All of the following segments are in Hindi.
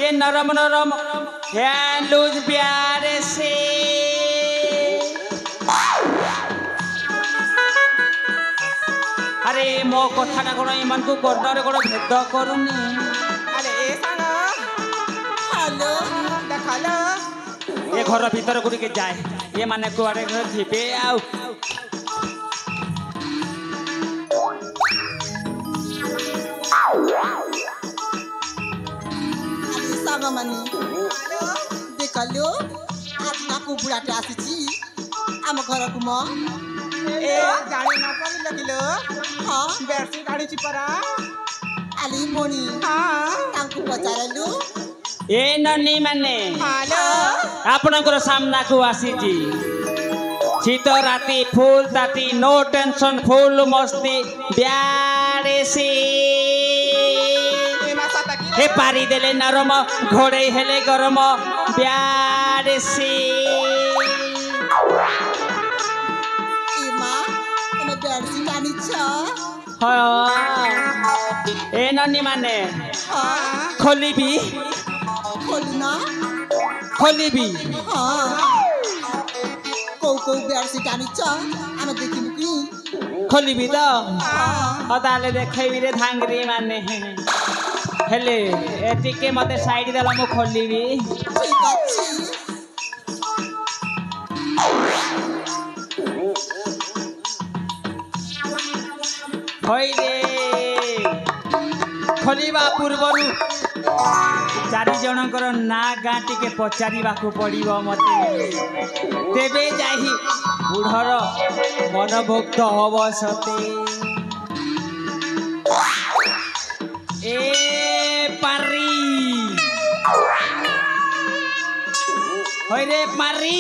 ये नरम नरम हैंड लूज प्यारे से अरे मो कथा कौन इन को कर्णरे कौन भेद करूनी अरे ए साना हेलो देखलो ये घर भीतर गुड़ी के जाए ये माने कुआरे घर जीपे आउ सागा मानी हेलो देखलो आज ना को बुढ़ाटे आसीची आम घर को म ए जाने ना पानी लगिलो हां बेरसी गाड़ी चिपरा आली मोनी हां तांको पचारलु ए ननी माने हेलो आपनकर सामना को आसीची शीत राती फुल ताती नो टेंशन फुल मस्ती ब्यारे से हे पारी देले नरम घोड़े हेले गरम ब्यारे से इमा तने बेरसी गानी छ हाँ ए ननी माने हां खोलिबी खोलना खोलिबी हां को बेरसी गानी छ आमे देखिमु कि खोलिबी तो हां अदाले देखैबी रे धांगरी माने हेले एटिके मते साइड देला मु खोलिबी ठीक अछि होई रे खोलिबा पूर्वरु चारि जनकर ना गाटी के पचारिबाकू पड़िबो मते तेबे जाहि बुढ़र मनभुक्त हब सते ए पारी होई रे पारी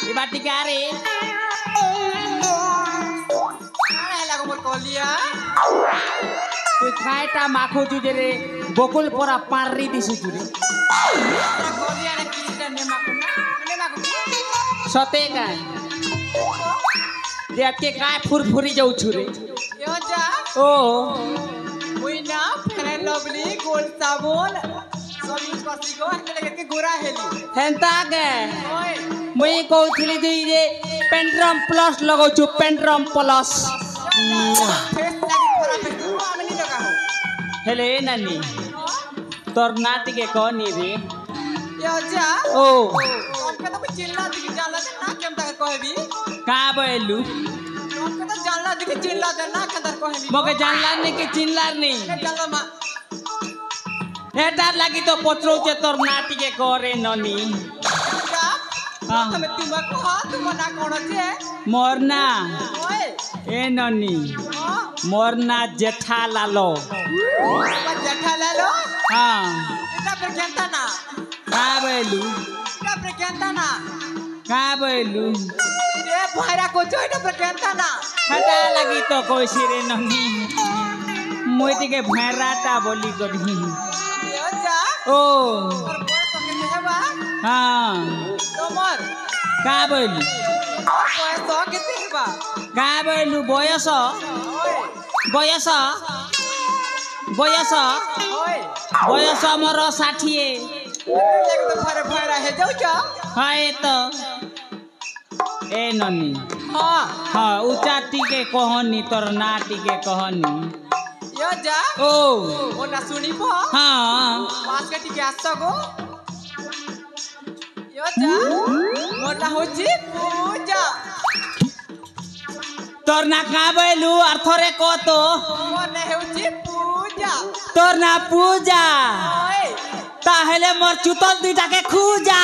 ए बाटी का रे लागो मोर कलिया तू खायटा माखो जुजे रे बकुल परा पारी दिसु जुरे कलिया रे किसिटा ने माको सते का देख के काय फुरफुरी जाऊ छुरे यो जा ओ मुई ना फेयर लवली गोल्ड साबुन सब यूज करसी को हते लगे के गोरा हेली हेंता के ओए मुई कहउथिली जे पेंड्रम प्लस लगाउ छु पेंड्रम प्लस फेस लागी खराब है तू आमे नहीं लगा हो हेले नानी तोर नाती के कहनी रे यो जा ओ हमके तो चिल्ला दिखी जाला दे ना केम तक कहबी का बैलू हमके तो जाला दिखी चिल्ला दे ना के तक कहबी मके जानला नहीं कि चिल्लार नहीं जाला मा एटार लागी तो पत्रो जे तोर नाती के करे ननी जा हां तमे तुमको हां तुम ना कोन छे मोरना ओए ए ननी हां मोरना जेठा लालो बा जेठा ले लो हाँ इतना पे केंता ना का बैलू इतना पे केंता ना का बैलू रे भाईरा को जोइना पे केंता ना हटा लगी तो कोई सिरे ननी मोती के भेराटा बोली करी यो जा ओ और बड़ तो के हेबा हाँ तोमर का बैलू बड़ तो के हेबा का बैलू बयस ओए बयस बयस ओए बयस मोर 60 एक तो फारे फायरा हे जाऊ जा हाय तो ए ननी हां हाँ ऊंचा टीके कहनी तोर ना टीके कहनी यो जा ओ ओ ना सुनी पो हाँ पास के टिके आछो गो यो जा मोटा होची पूजा तोर ना का बैलू और थोरे को तो मोने होची पूजा तोर ना पूजा ओए ताहले मोर चुतल दुइटा के खूजा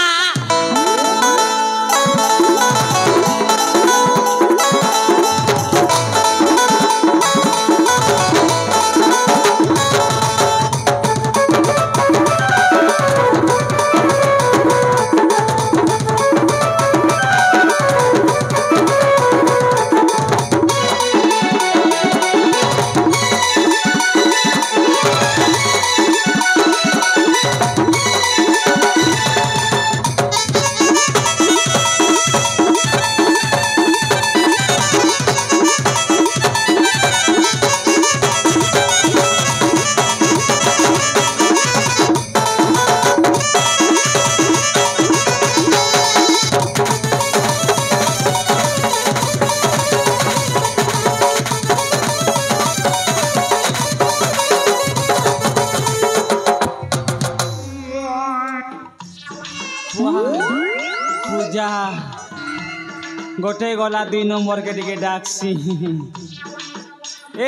गोटे गला 2 नंबर के टिके डाकसी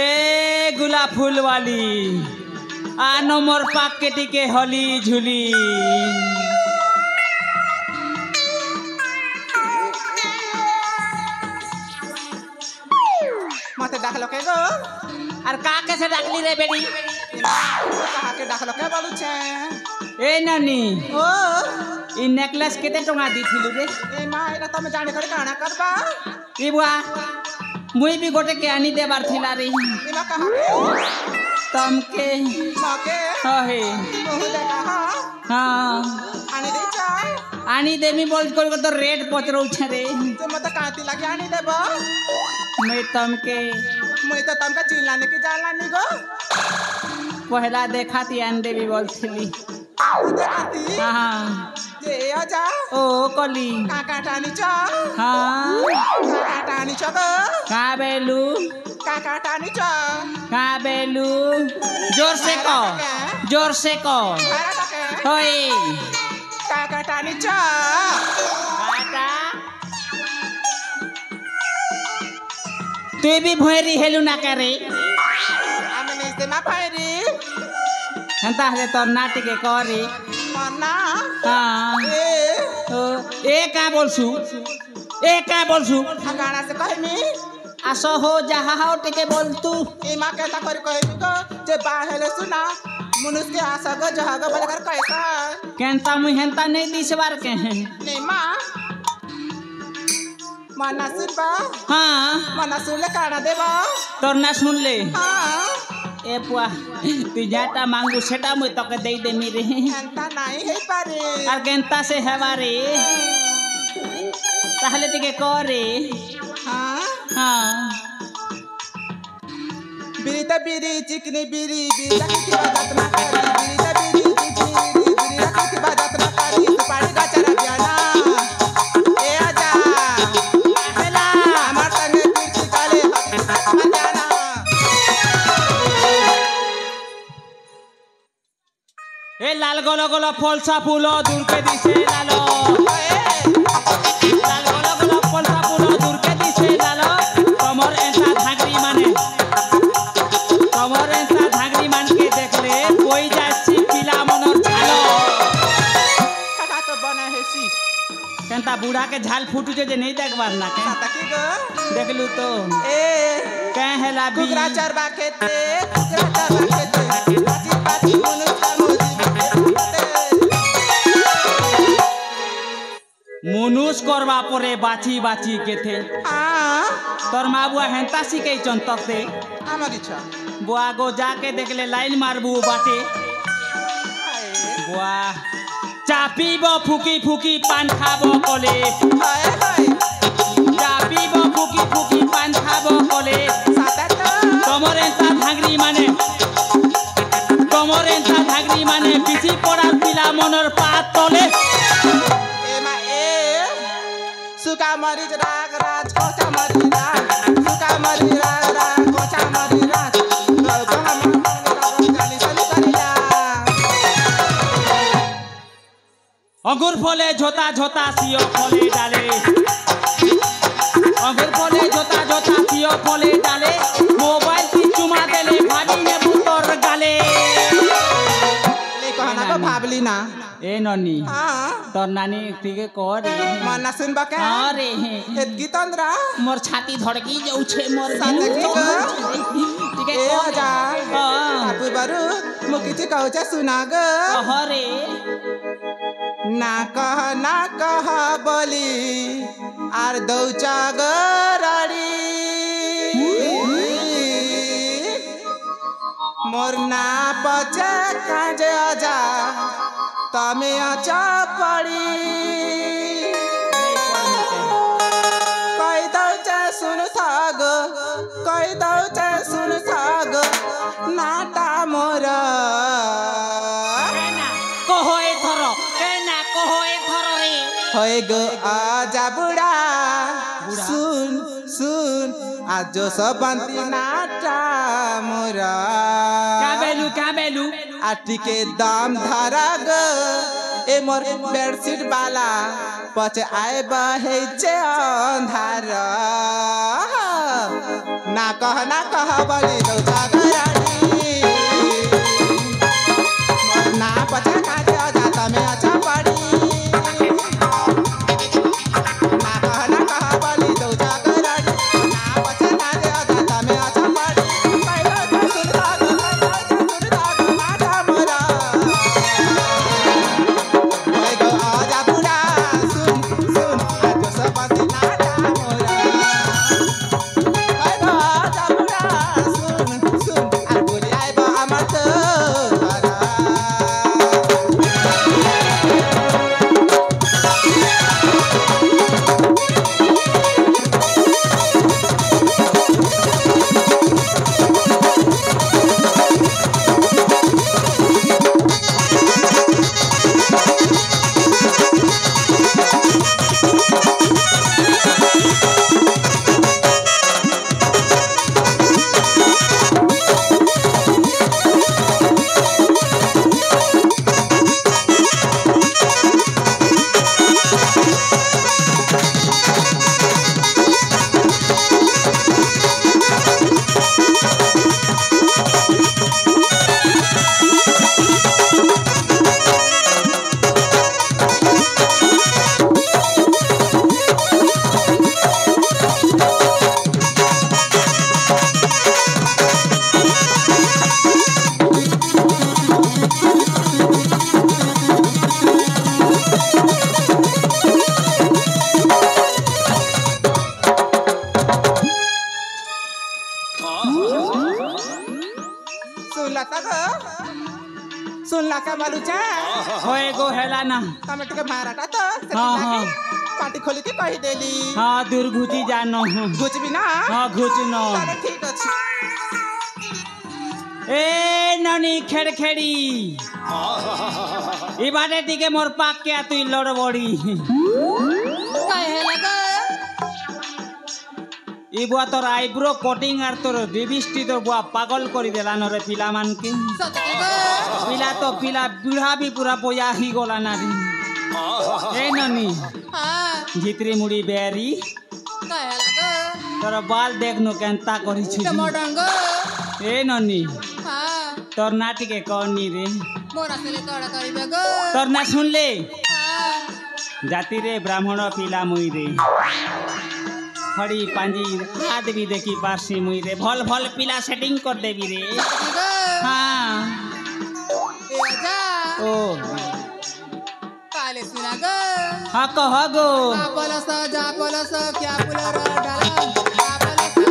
ए गुलाब फूल वाली आ नंबर पाक के टिके हली झुली मते डाकलो के गो और का कैसे डाकली रे बेटी कहा के डाकलो के बोलू छे ए नानी ओ ई नेकलेस केते टंगा दीथिलु रे ए मां एरा तमे जाने करे काना करबा ई बुआ मुई भी गोटे के आनी देबार थिला रे इना कहा के तमके माके हे मुह देखा हां आनी दे चाय आनी देमी बोल कर तो रेट पचरौ छे रे तो मते काती लागे आनी देबो मैं तमके मुई तो तमका चिल्लाने की जानलानी गो पहला देखा थी आन देवी बोलथिली देखाती हां जे आजा ओ कली काका टानी चा हां काका टानी चा गो का बेलू काका टानी चा का बेलू जोर से कहो जोर से कहो भाड़ा तके होय काका टानी चा काका तू भी भोरी हेलू ना करे आमने से मा फायरी हंता है तो नाटक के करी मन्ना हां ए ए का बोलसु ए का बोलसु गाना से कहमी आसो हो जहा हो टिके बोल तू ए मा कहता कर कहमी गो जे बाहेले सुना मनुष्य के आशा गो जहा गो बोले कर कैसा केनता मुई हेनता नहीं दिसवार के नहीं मां मना सुनबा हां मना सुनले काना देबा तोर ना सुन ले हां ए पुआ तू जाटा मांगू सेटा मुई तके दे दे मी रे एंता नहीं है पारे আর কেনতা সে হেবারে তাহলে টিকে করে हां হ্যাঁ बिरीता बिरी चिकनी बिरी बिरीता की बात ना करी बिरीता बिरी चिकनी बिरी बिरीता की बात ना करी सुपारी गाचरा बियाना ए आजा हेला हमार संगे कुर्सी काले बजाना ए लाल गोलो गोलो फलसा फूलो दूर के दिसे लालो लाल गोलो गोलो फलसा फूलो दूर के दिसे लालो कमर ऐसा धागरी माने कमर ऐसा धागरी मान के देख ले कोई जासी पिला मनर झालो कटा तो बना है सी केनता बूढ़ा के झाल फूटू जे नहीं देखबार ना के साता की गो देखलू तो ए कह हेला बी कुकरा चरबा खेते कुकरा चरबा खेते बाजी बाजी मनुष्य मोदी मुनुस करवा परे बाची बाची के थे हां तोर माँ बुआ हेंता सिके चंतक दे আমার ইচ্ছা बुआ गो जाके देख ले लाइन मारबू बाटे बुआ चा पीबो फुकी फुकी पान खाबो कोले हाय हाय चा पीबो फुकी फुकी पान खाबो कोले সাতাটা कमरेंता धागरी माने कमरेंता धागरी माने बिची पड़ार पिला मनर पात तले এমা এ সুকা মরিচ রাগ রাজ কোচা মরিচ রাগ সুকা মরিচ রাগ রাগ কোচা মরিচ রাগ গহম জানি জানি করিয়া अंगूर फले झोता झोता सियो फले डाले अंगूर फले झोता झोता सियो फले डाले मोबाइल की चुमा देले भाभी ने बुतोर गाले লে কহনা কো ভাবলি না ए ननी हां तोर नानी टिके कर মনা শুনবা কে अरे এতকি তন্দ্রা मोर छाती धड़की जाऊ छे मोर साथे की गो? टिके এ আজা हां আপু বারু মু কিছু কହୁছে শুনা গো हरे ना कह बोली आर दौचा गराड़ी मोर ना पचे काजे आजा तमे आचा पड़ी कई दौचे सुन साग कई दौचे सुन साग नाटा मोरा कहो ए थरो रे होए गो आजा बुढ़ा सुन सुन आज जो सब बंती नाटा मोरा का बेलू आटी के दाम धारा गो ए मोर बेडशीट वाला पछ आए बहे जे अंधार ना कह बली दो जागरानी मोर ना पछ काटे जाता में अच्छा पड़ी ना कह बली दो जागरानी ना पछ काटे जाता में अच्छा पड़ी कैला सुन दाग माथा मोरा मैं गो आजा बुढ़ा सुन आज सब नाटा मोरा मैं गो आजा बुढ़ा सुन आज बोली आए बा अमर तो सुन लाका बालूचा होए गो हेला ना तमे टिके माराटा तो हाँ। पाटी खोली के कहि देली हाँ दूर घुची जानो घुचबी ना हाँ घुचनो तारे ठीक अछि ए ननी खेड़खेड़ी ई बाटे टिके मोर पाक के तुई लड़बड़ी काय हेला ग ई बुआ तोर आईब्रो कटिंग आर तोर लिपस्टिक तो बुआ पागल करी देला न रे पिला मान के सतके ग पिला बुढ़ा भी पूरा बोया ही गोला ना रे ए ननी हां जितरी मुड़ी बेरी काय हेला ग तोर बाल देखनो केनता करी छु टमाटर ग ए ननी हां तोर नाटी के कहनी रे मोरा से कड़ा करिबे ग तोर ना सुन ले हां जाति रे ब्राह्मण पिला मुई रे खड़ी पांजी हाथ भी देखी पासी मुई रे भल भल पिला सेटिंग कर देबी रे हाँ ए आजा ओ काले सुना ग हाँ कह गो जा पलस क्या पुलर डाला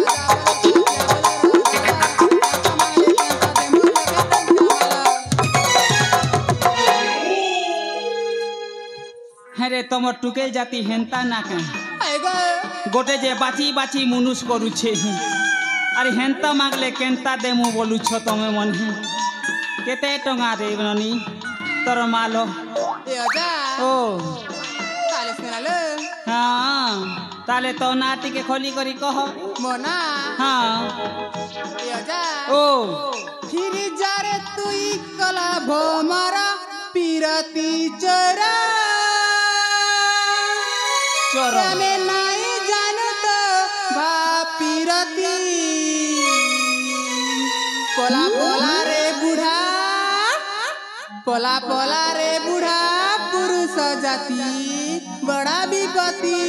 अरे तुम टुकेल जाती हेंता ना के आएगा गोटे जे बाची बाची मुनुष करुछे अरे हेंता मागले केंता देमु बोलु छ तमे मन केते टंगा रे ननी तोर मालो ए आजा ओ काले सुना ले हाँ ताले तो नाटी के खोली करी कह मोना हाँ ए आजा ओ फिर जारे तुई कला भोमरा पीरती चरा चोरो में नहीं जानो तो भापीरती पोला पोला रे बूढ़ा पोला पोला रे बूढ़ा पुरुष जाति बड़ा विपत्ति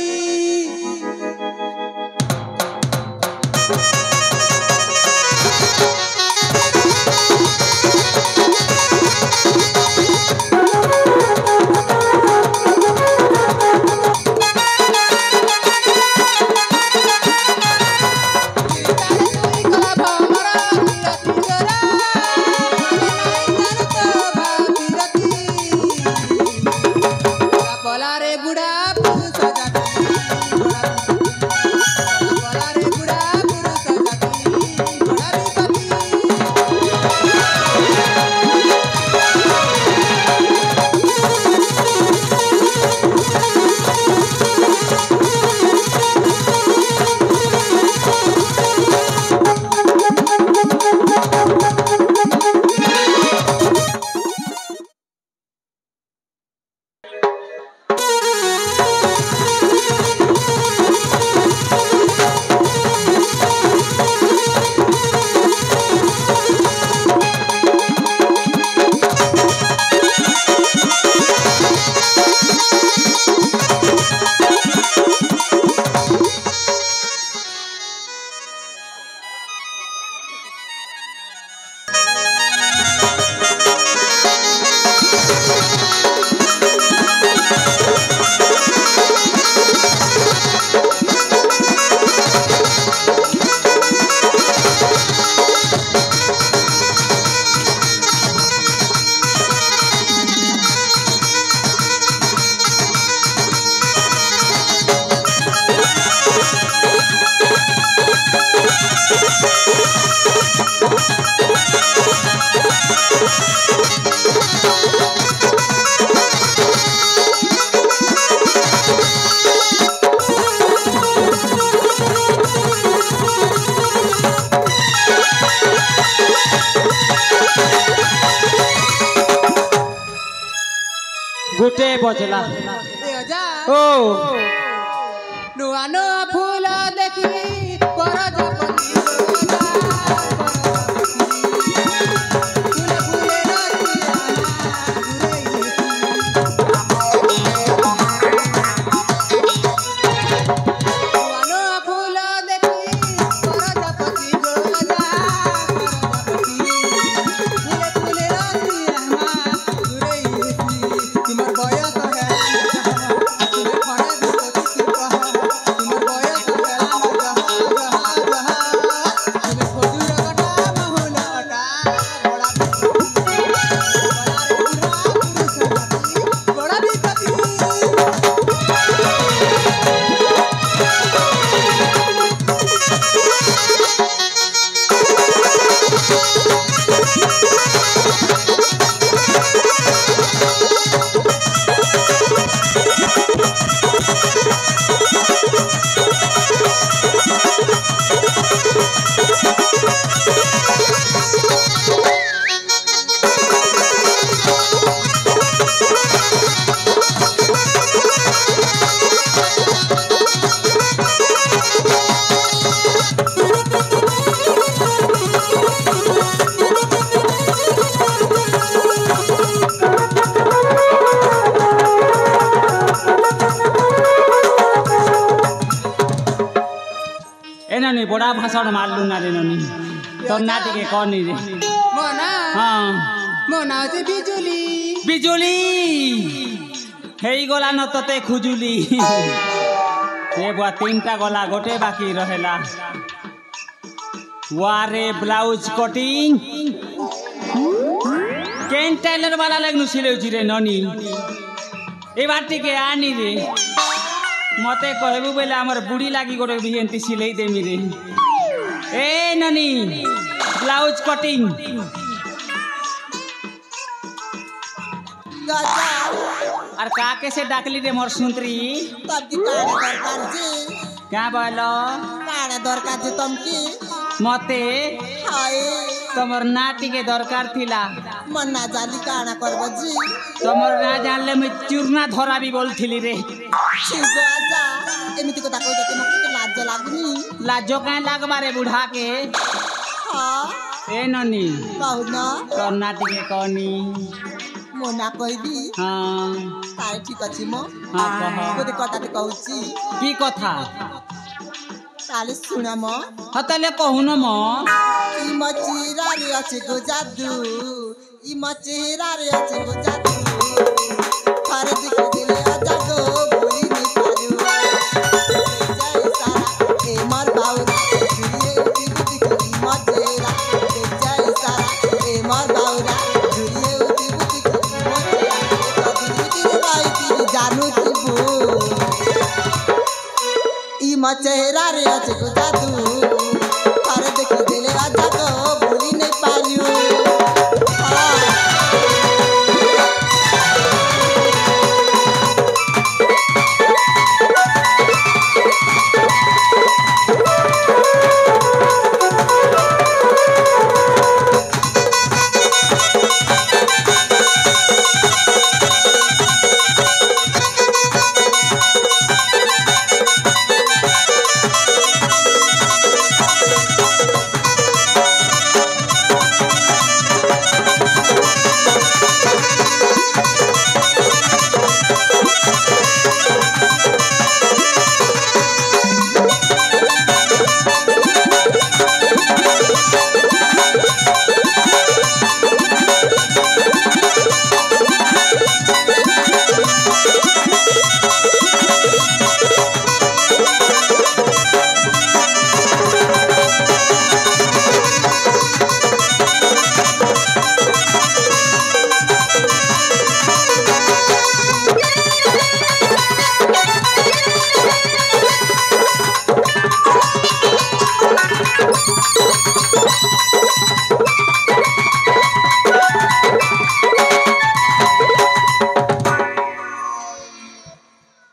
गोटे बजला ए अजा ओ नुआ नुआ फूल देखी परजपति बड़ा भाषण मारलू ना रे ननी तो नाटी के कौन रे मोना हाँ मोना होते बिजुली बिजुली हेई गला न तते खुजुली ए बुआ तीनटा गला गोटे बाकी रहेला वारे ब्लाउज कटिंग केन टेलर वाला लगनु सिलेउची रे ननी ए बाटी के आनी रे मते कहबू बेले हमर बुढ़ी लागी गोटे भी एंती सिलाई देमी रे ए ननी ब्लाउज कटिंग गजा और का कैसे डाकली रे मोर सुंतरी तब की काने दरकार जी क्या बोलो काने दरकार जी तुमकी मते हाय तमर नाटी के दरकार थिला मन ना जाली काना करबो जी तमर ना जानले मैं चूरना धरा भी बोलथिली रे छी गजा एमिति को ताको जते मके लाज लागनी लाजो काहे लागबा रे बुढ़ा के हां ए ननी कहू ना तोर नाटी के कहनी मोना कहबी हां ताई ठीक अछि मो हां कह कोते कथाते कहूची की कथा ताले सुना मो हतले कहू न म ई मचीरा रे अछि गो जादू ई मचीरा रे अछि गो जादू फारे दिख दिले आजा गो बोली नहीं पालू जय सारा ए मर बाउरा दुरिए उठी दिख ई मचीरा जय सारा ए मर बाउरा दुरिए उठी दिख ई मचीरा कदी दिल राई ती जानू तू ई मचीरा रे अछि गो जादू फारे दिख दिले आजा गो बोली नहीं पालू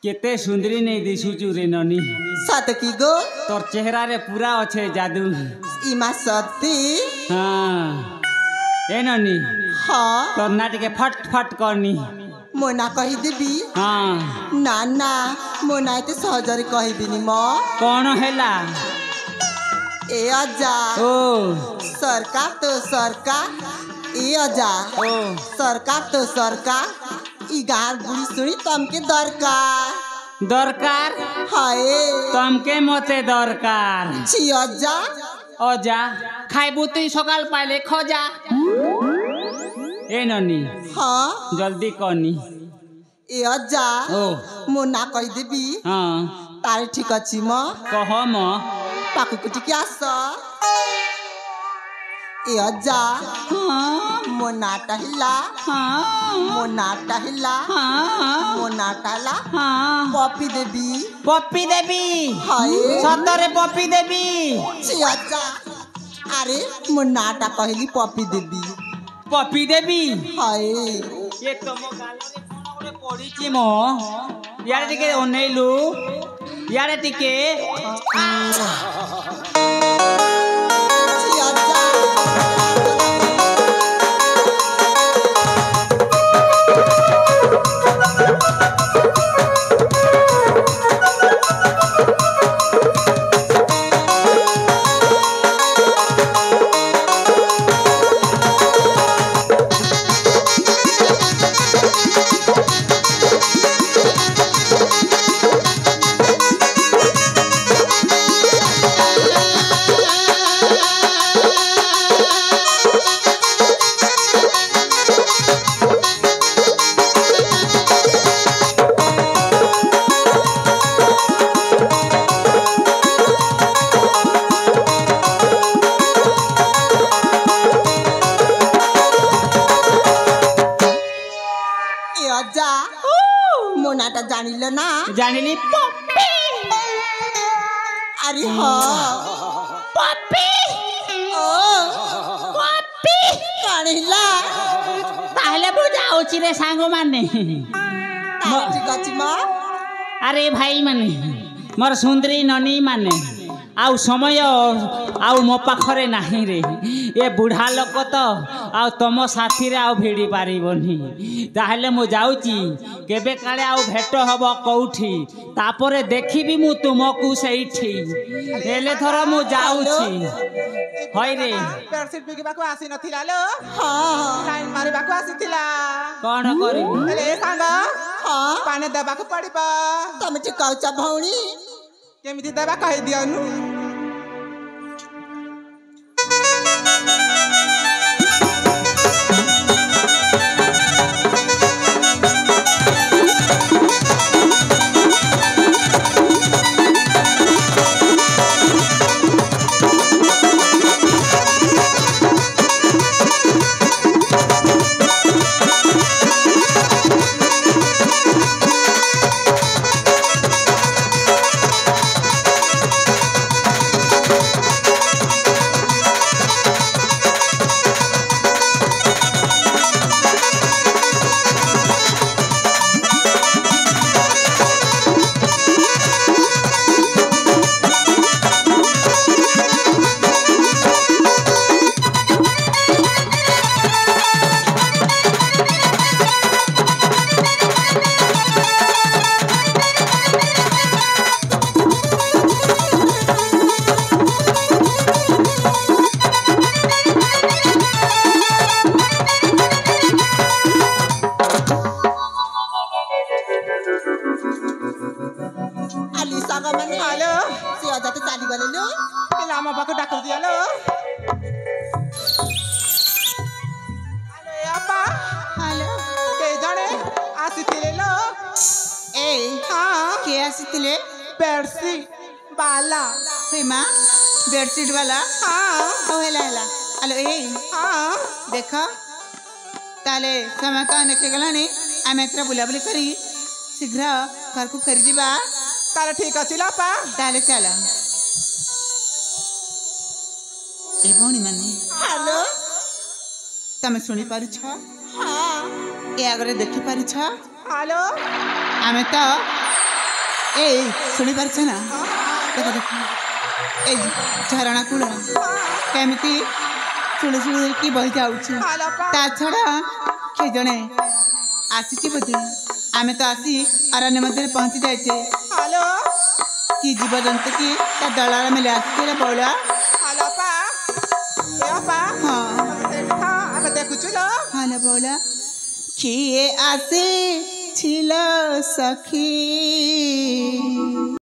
केते सुंदरी नहीं दिसुचु रे ननी साथ की गो तोर चेहरा रे पूरा अच्छे जादू इमा सती हाँ ए ननी हाँ तोर नाटी के फट फट करनी ମୋ ନା କହିଦେବି हाँ ନା ନା ମୋ ନା ଏତେ ସହଜରେ କହିବିନି ମ कौन हैला ଏ ଅଜା ओ ସରକାର ତ ସରକାର ଏ ଅଜା ओ ସରକାର ତ ସରକାର ଇ ଗାଁ ବୁଢ଼ୀ ଶୁଣି ତମକେ ଦରକାର दरकार ହାଏ तमके मते दरकार ছি ଅଜା अजा खाइबू तुई सकाल पाइले खजा ए ननी ହଁ जल्दी कनी ଏ ଅଜା ओ ମୋ ନା କହିଦେବି हाँ ତାର ଠିକ ଅଛି ମ कह म ପାଖକୁ ଟିକେ ଆସ ଏ ଅଜା हाँ ମୋ ନାଟା ହେଲା हाँ ମୋ ନାଟା ହେଲା हाँ ମୋ ନାଟା ହେଲା हाँ ପପି ଦେବି पप्पी देवी ହାଏ सतरे पप्पी देवी ছি ଅଜା ଆରେ ମୋ ନାଟା କହିଲି ପପି ଦେବି पप्पी देवी ହାଏ ये तुम गालरे कोन गोटे पड़ीची मो यार टिके ओनेलु यार टिके ছি ଅଜା ଏ ଅଜା ମୋ ନାଟା ଜାଣିଲ ନା जानिली पप्पी ଆରେ ହଁ पप्पी ଓ पप्पी ଜାଣିଲା ताहले बुझाउची रे सांग माने ତାର ଠିକ ଅଛି ମ अरे भाई माने मोर सुंदरी ननी माने आउ समय आउ मो पाखरे नाही रे ए बुढ़ा लोक तो आउ तम साथी रे आउ भिड़ी पारिबनी ताहले मु जाउची केबे काले आउ भेट हब कौठी तापरे देखिबी मु तुमकु सेठी एले थर मु जाउची होय रे बेडसीट बिकिबाकू आसी नथिला लो ହଁ लाइन मारिबाकू आसीथिला कौन करिबी हेले सांग ହଁ पानी देबाकू पड़िबा ତମେ ଠିକ କହୁଛ ଭଉଣୀ केमिति देबा कहि दियनु ଆଲି ସାଙ୍ଗ ମାନେ हेलो ସେ ଅଜା ତ ଚାଲିଗଲେ ଲୋ पिला म पाकू डाक दिया लो हेलो ए अपा ହ୍ୟାଲୋ के जणे आसीथिले लो ଏ हां କିଏ ଆସିଥିଲେ बेडसीट बाला ପ୍ରେମା ବେଡସିଟ୍ ବାଲା हां ହଉ ହେଲା ହେଲା ଆଲୋ ଏଇ हां ଦେଖ ତାହେଲେ ସମୟ ତ ଅନେକ ହେଇଗଲାଣି ଆମେ ଏଥର ବୁଲାବୁଲି କରି ଶୀଘ୍ର ଘରକୁ ଫେରିଯିବା तारे ठीक अछि लापा ତାହେଲେ ଚାଲ ଏ ଭଉଣୀମାନେ ହ୍ୟାଲୋ ତମେ ଶୁଣିପାରୁଛ हां ଏ ଆଗରେ ଦେଖିପାରୁଛ हेलो ଆମେ ତ ଏଇ ଶୁଣିପାରୁଛ ନା ଦେଖ ଦେଖ ଏଇ ଝରଣା କୂଳ କେମିତି ଶୁଣି ଶୁଣି ହେଇକି ବହି ଯାଉଛି हेलो पा ତା ଛଡ଼ା କିଏ ଜଣେ ଆସିଛି ବୋଧେ ଆମେ ତ ଆସି ଅରଣ୍ୟ ମଧ୍ୟରେ ପହଞ୍ଚି ଯାଇଛେ ହ୍ୟାଲୋ କି ଜୀବଜନ୍ତୁ କି ତା ଦଳରେ ମିଳେ ଆସିଥିଲେ ବଉଳା ହ୍ୟାଲୋ ଅପା ଏ ଅପା ହଁ ସେଇଠି ଥା ଆମେ ଦେଖୁଛୁ ଲୋ ହ୍ୟାଲୋ ବଉଳା କିଏ ଆସିছিল ସଖୀ